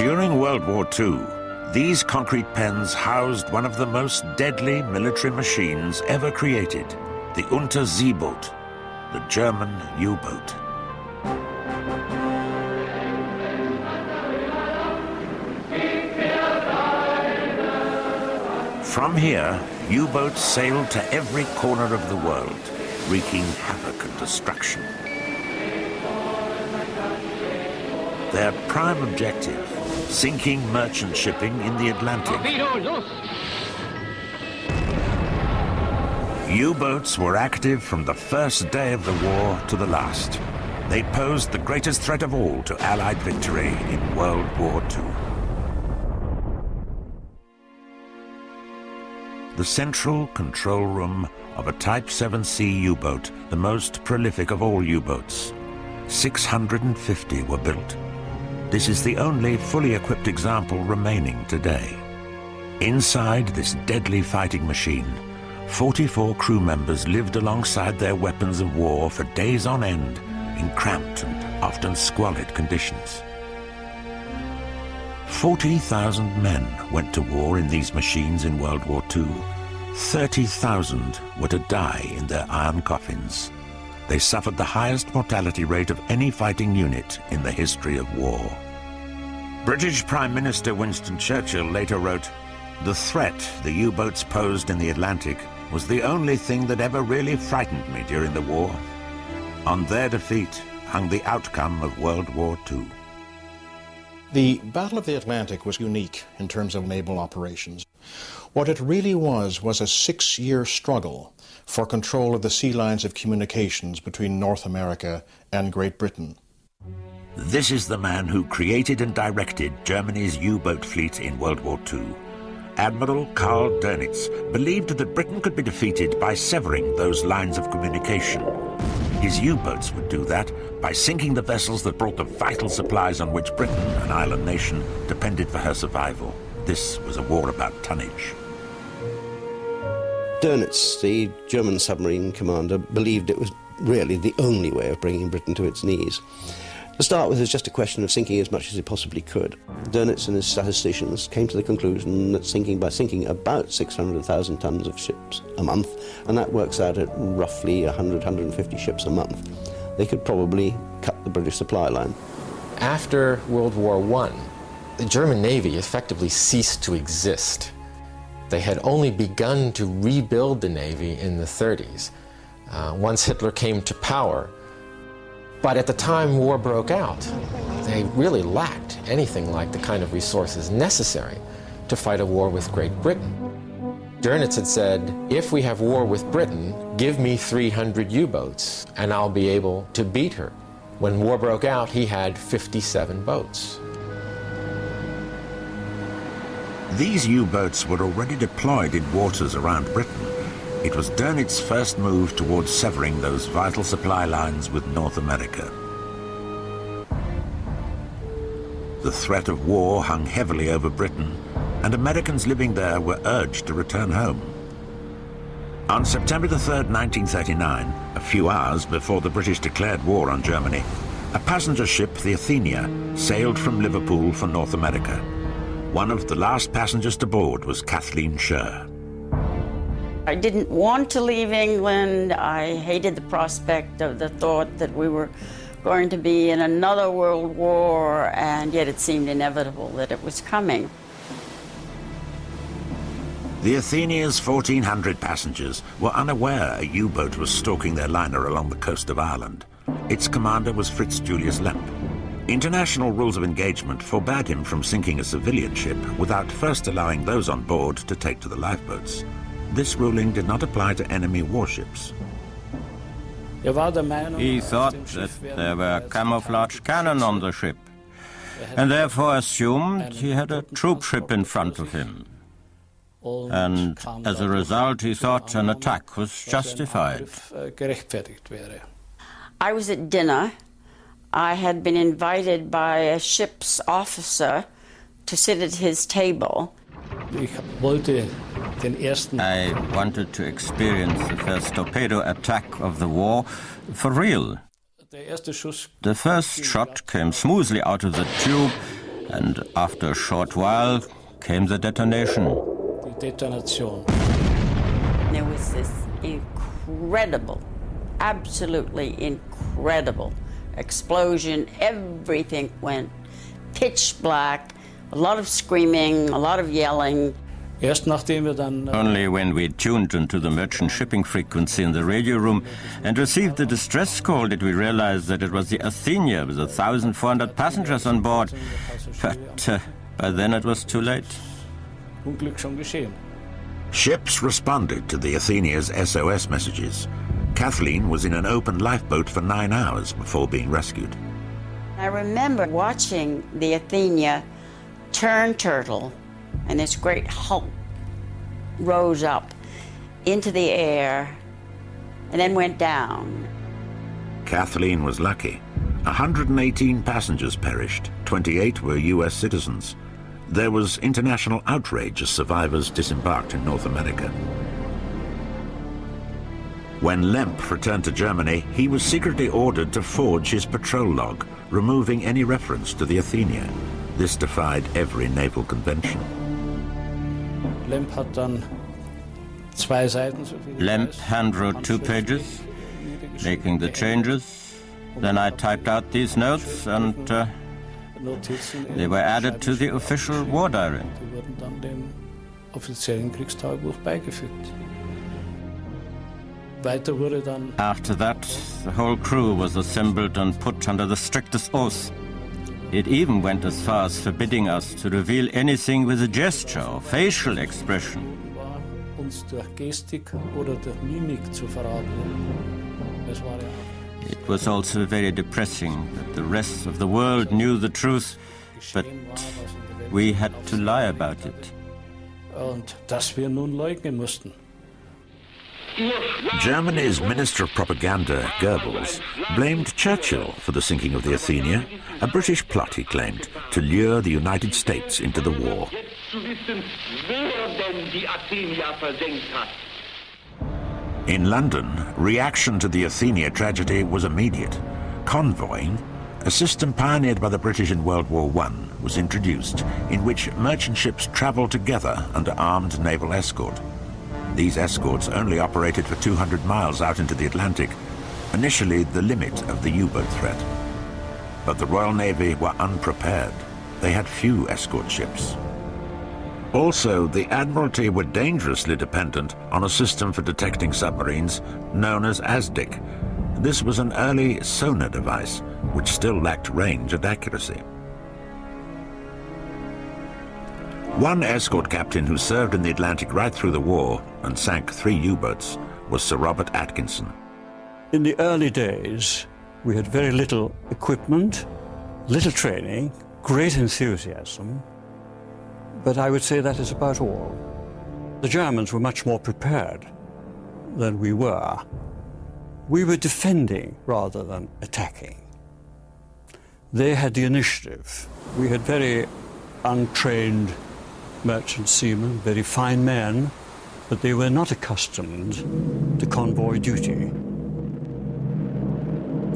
During World War II, these concrete pens housed one of the most deadly military machines ever created, the Unterseeboot, the German U-boat. From here, U-boats sailed to every corner of the world, wreaking havoc and destruction. Their prime objective, sinking merchant shipping in the Atlantic. U-boats were active from the first day of the war to the last. They posed the greatest threat of all to Allied victory in World War II. The central control room of a Type 7C U-boat, the most prolific of all U-boats. 650 were built. This is the only fully equipped example remaining today. Inside this deadly fighting machine, 44 crew members lived alongside their weapons of war for days on end in cramped and often squalid conditions. 40,000 men went to war in these machines in World War II. 30,000 were to die in their iron coffins. They suffered the highest mortality rate of any fighting unit in the history of war. British Prime Minister Winston Churchill later wrote, "The threat the U-boats posed in the Atlantic was the only thing that ever really frightened me during the war. On their defeat hung the outcome of World War II." The Battle of the Atlantic was unique in terms of naval operations. What it really was a 6-year struggle for control of the sea lines of communications between North America and Great Britain. This is the man who created and directed Germany's U-boat fleet in World War II. Admiral Karl Dönitz believed that Britain could be defeated by severing those lines of communication. His U-boats would do that by sinking the vessels that brought the vital supplies on which Britain, an island nation, depended for her survival. This was a war about tonnage. Dönitz, the German submarine commander, believed it was really the only way of bringing Britain to its knees. To start with, it was just a question of sinking as much as he possibly could. Dönitz and his statisticians came to the conclusion that by sinking about 600,000 tons of ships a month, and that works out at roughly 150 ships a month, they could probably cut the British supply line. After World War I, the German Navy effectively ceased to exist. They had only begun to rebuild the Navy in the 30s, once Hitler came to power. But at the time war broke out, they really lacked anything like the kind of resources necessary to fight a war with Great Britain. Dönitz had said, if we have war with Britain, give me 300 U-boats and I'll be able to beat her. When war broke out, he had 57 boats. These U-boats were already deployed in waters around Britain. It was Dönitz's first move towards severing those vital supply lines with North America. The threat of war hung heavily over Britain, and Americans living there were urged to return home. On September 3rd, 1939, a few hours before the British declared war on Germany, a passenger ship, the Athenia, sailed from Liverpool for North America. One of the last passengers to board was Kathleen Scher. I didn't want to leave England. I hated the prospect of the thought that we were going to be in another world war, and yet it seemed inevitable that it was coming. The Athenia's 1,400 passengers were unaware a U-boat was stalking their liner along the coast of Ireland. Its commander was Fritz Julius Lemp. International rules of engagement forbade him from sinking a civilian ship without first allowing those on board to take to the lifeboats. This ruling did not apply to enemy warships. He thought that there were camouflage cannon on the ship, and therefore assumed he had a troop ship in front of him. And as a result, he thought an attack was justified. I was at dinner. I had been invited by a ship's officer to sit at his table. I wanted to experience the first torpedo attack of the war for real. The first shot came smoothly out of the tube And after a short while came the detonation. There was this incredible, absolutely incredible explosion. Everything went pitch black, a lot of screaming, a lot of yelling. Only when we tuned into the merchant shipping frequency in the radio room and received the distress call did we realize that it was the Athenia with 1,400 passengers on board. But by then it was too late. Ships responded to the Athenia's SOS messages. Kathleen was in an open lifeboat for 9 hours before being rescued. I remember watching the Athenia turn turtle, and this great hulk rose up into the air and then went down. Kathleen was lucky. 118 passengers perished, 28 were US citizens. There was international outrage as survivors disembarked in North America. When Lemp returned to Germany, he was secretly ordered to forge his patrol log, removing any reference to the Athenia. This defied every naval convention. Lemp handwrote 2 pages, making the changes. Then I typed out these notes and they were added to the official war diary. After that, the whole crew was assembled and put under the strictest oath. It even went as far as forbidding us to reveal anything with a gesture or facial expression. It was also very depressing that the rest of the world knew the truth, but we had to lie about it. Germany's Minister of Propaganda, Goebbels, blamed Churchill for the sinking of the Athenia, a British plot, he claimed, to lure the United States into the war. In London, reaction to the Athenia tragedy was immediate. Convoying, a system pioneered by the British in World War I, was introduced, in which merchant ships travelled together under armed naval escort. These escorts only operated for 200 miles out into the Atlantic, initially the limit of the U-boat threat. But the Royal Navy were unprepared. They had few escort ships. Also, the Admiralty were dangerously dependent on a system for detecting submarines known as ASDIC. This was an early sonar device, which still lacked range and accuracy. One escort captain who served in the Atlantic right through the war and sank 3 U-boats was Sir Robert Atkinson. In the early days, we had very little equipment, little training, great enthusiasm, but I would say that is about all. The Germans were much more prepared than we were. We were defending rather than attacking. They had the initiative. We had very untrained merchant seamen, very fine men, but they were not accustomed to convoy duty.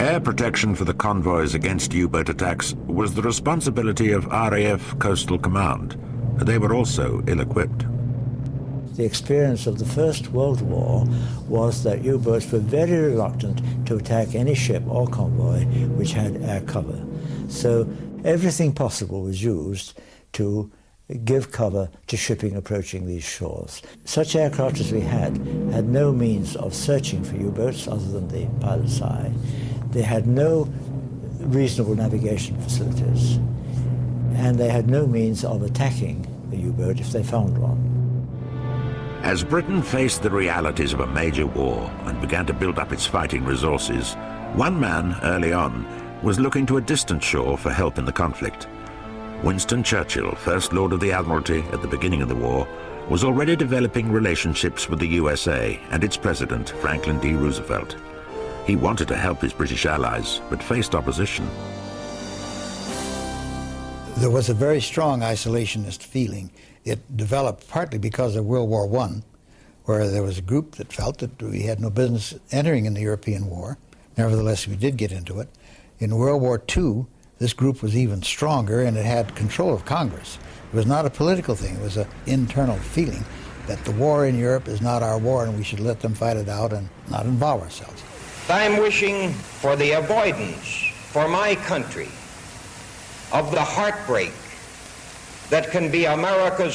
Air protection for the convoys against U-boat attacks was the responsibility of RAF Coastal Command. They were also ill-equipped. The experience of the First World War was that U-boats were very reluctant to attack any ship or convoy which had air cover. So everything possible was used to give cover to shipping approaching these shores. Such aircraft as we had no means of searching for U-boats other than the pilot's eye. They had no reasonable navigation facilities, and they had no means of attacking a U-boat if they found one. As Britain faced the realities of a major war and began to build up its fighting resources, one man early on was looking to a distant shore for help in the conflict. Winston Churchill, First Lord of the Admiralty at the beginning of the war, was already developing relationships with the USA and its president, Franklin D. Roosevelt. He wanted to help his British allies, but faced opposition. There was a very strong isolationist feeling. It developed partly because of World War I, where there was a group that felt that we had no business entering in the European war. Nevertheless, we did get into it. In World War II, this group was even stronger, and it had control of Congress. It was not a political thing. It was an internal feeling that the war in Europe is not our war, and we should let them fight it out and not involve ourselves. I'm wishing for the avoidance for my country of the heartbreak that can be America's